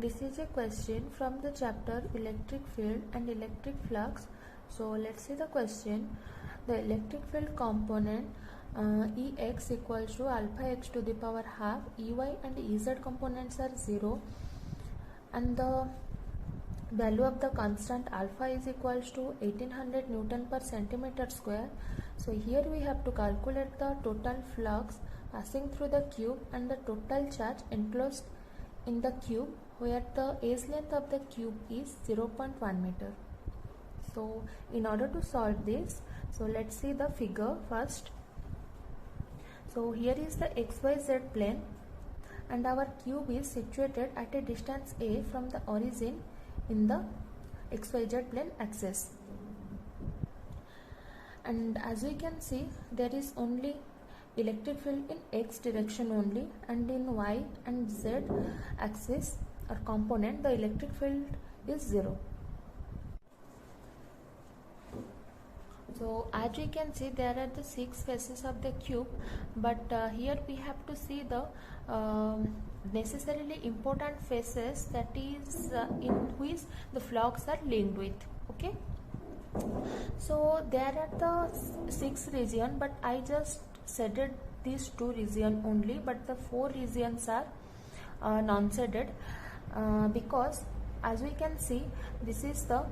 This is a question from the chapter electric field and electric flux. So let's see the question. The electric field component Ex equals to alpha x to the power half, Ey and Ez components are 0, and the value of the constant alpha is equals to 1800 Newton per centimeter square. So here we have to calculate the total flux passing through the cube and the total charge enclosed in the cube, where the edge length of the cube is 0.1 meter. So in order to solve this, so let's see the figure first. So here is the xyz plane and our cube is situated at a distance a from the origin in the xyz plane axis, and as we can see there is only electric field in x direction only, and in y and z axis or component the electric field is 0. So as we can see there are the 6 faces of the cube, but here we have to see the necessarily important faces, that is in which the flux are linked with. Okay, so there are the 6 regions, but I just shaded these 2 regions only, but the 4 regions are non-shaded because as we can see this is the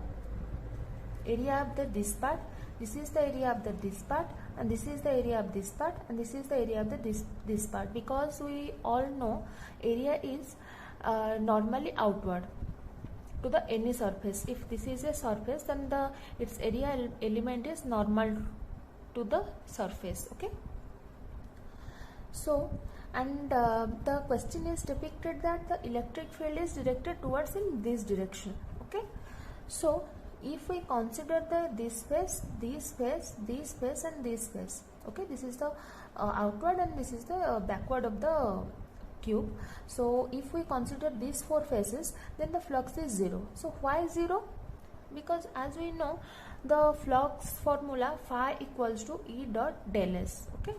area of this part, this is the area of this part, and this is the area of this part, and this is the area of this part, because we all know area is normally outward to the any surface. If this is a surface, then its area element is normal to the surface. Okay, so and the question is depicted that the electric field is directed towards in this direction. Okay, so if we consider this face, this face, this face and this face, okay, this is the outward and this is the backward of the cube. So if we consider these 4 faces, then the flux is 0. So why 0? Because as we know the flux formula phi equals to E dot del S. Okay,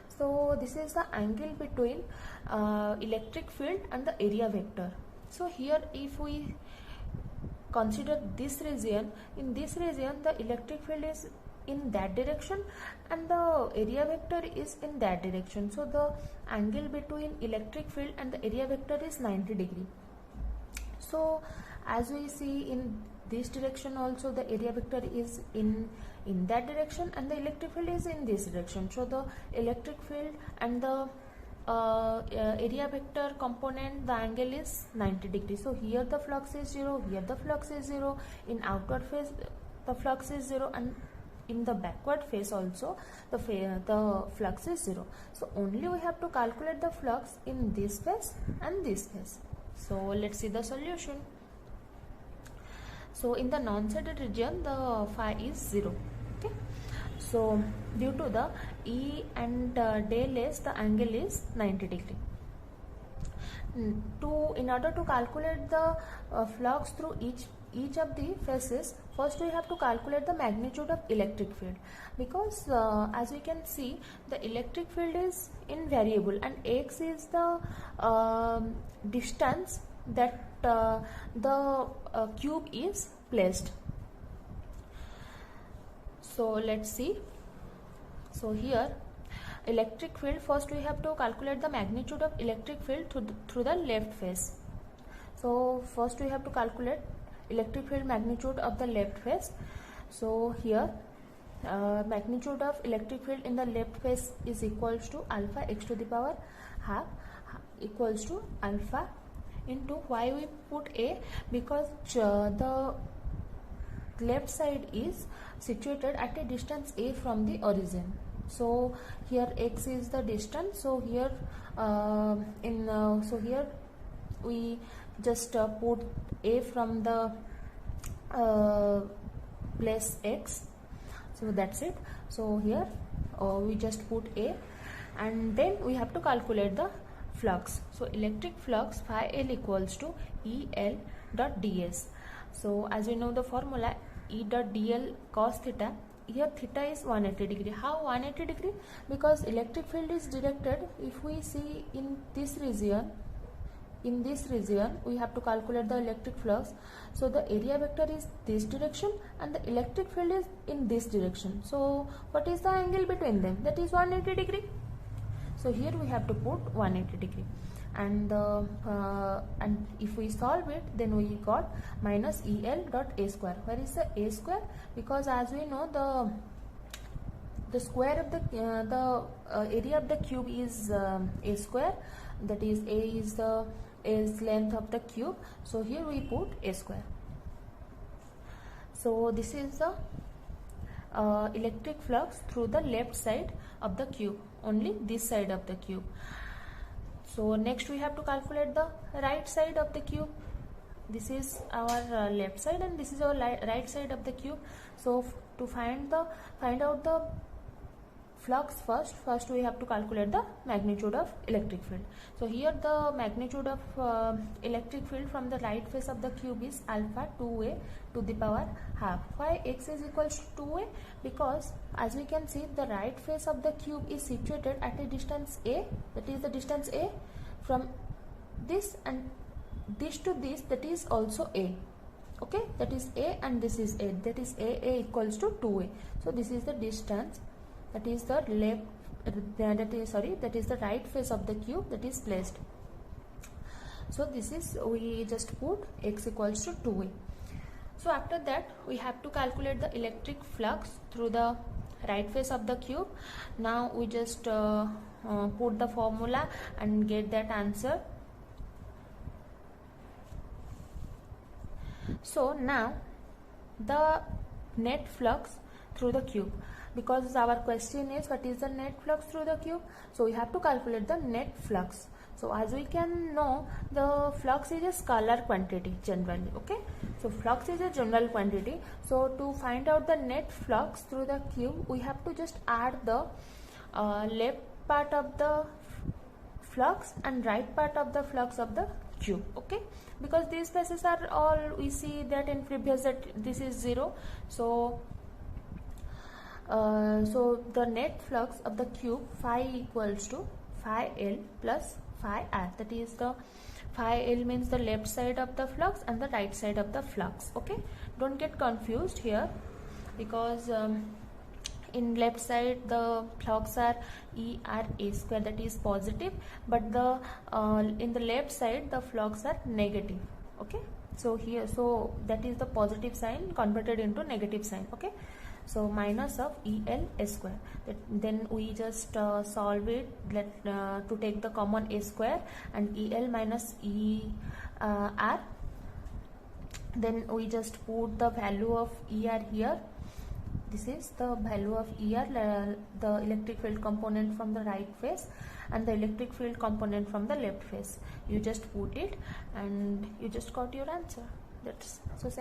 so this is the angle between electric field and the area vector. So here if we consider this region, in this region the electric field is in that direction and the area vector is in that direction. So the angle between electric field and the area vector is 90 degree. So as we see in this direction also the area vector is in that direction and the electric field is in this direction. So the electric field and the area vector component, the angle is 90 degrees. So here the flux is 0, here the flux is 0, in outward phase the flux is 0, and in the backward phase also the flux is 0. So only we have to calculate the flux in this phase and this phase. So let's see the solution. So in the non-shaded region the phi is 0. Okay, so due to the E and del S the angle is 90 degree. In order to calculate the flux through each of the phases, first we have to calculate the magnitude of electric field, because as we can see the electric field is invariable and x is the distance that the cube is placed. So let's see. So here electric field, first we have to calculate the magnitude of electric field through the left face. So first we have to calculate electric field magnitude of the left face. So here magnitude of electric field in the left face is equals to alpha x to the power half equals to alpha into, why we put a, because the left side is situated at a distance a from the origin. So here x is the distance. So here so here we just put a from the place x. So that's it. So here we just put a, and then we have to calculate the flux. So electric flux phi L equals to EL dot ds. So as we know the formula E dot dl cos theta, here theta is 180 degree. How 180 degree? Because electric field is directed, if we see in this region, in this region we have to calculate the electric flux. So the area vector is this direction and the electric field is in this direction. So what is the angle between them? That is 180 degree. So here we have to put 180 degree, and if we solve it, then we got minus EL dot A square. Where is the A square? Because as we know, the square of the area of the cube is A square. That is A is length of the cube. So here we put A square. So this is the electric flux through the left side of the cube, only this side of the cube. So next we have to calculate the right side of the cube. This is our left side and this is our right side of the cube. So to find out the flux, first we have to calculate the magnitude of electric field. So here the magnitude of electric field from the right face of the cube is alpha 2a to the power half. Why x is equals to 2a? Because as we can see, the right face of the cube is situated at a distance a, that is the distance a from this, and this to this, that is also a. Okay, that is a and this is a, that is a equals to 2a. So this is the distance, that is the that is the right face of the cube that is placed. So this is, we just put x equals to 2a. So after that we have to calculate the electric flux through the right face of the cube. Now we just put the formula and get that answer. So now the net flux through the cube, because our question is what is the net flux through the cube, so we have to calculate the net flux. So as we can know, the flux is a scalar quantity generally. Okay, so flux is a general quantity. So to find out the net flux through the cube, we have to just add the left part of the flux and right part of the flux of the cube. Okay, because these spaces are all, we see that in previous that this is 0. So the net flux of the cube phi equals to phi L plus phi R. That is, the phi L means the left side of the flux and the right side of the flux. Okay, don't get confused here, because in left side the flux are ER A square, that is positive, but the in the left side the flux are negative. Okay, so here, so that is the positive sign converted into negative sign. Okay, so minus of EL A square. Then we just solve it, to take the common A square, and EL minus ER. Then we just put the value of ER here. This is the value of ER, the electric field component from the right face, and the electric field component from the left face. You just put it and you just got your answer. That's so simple.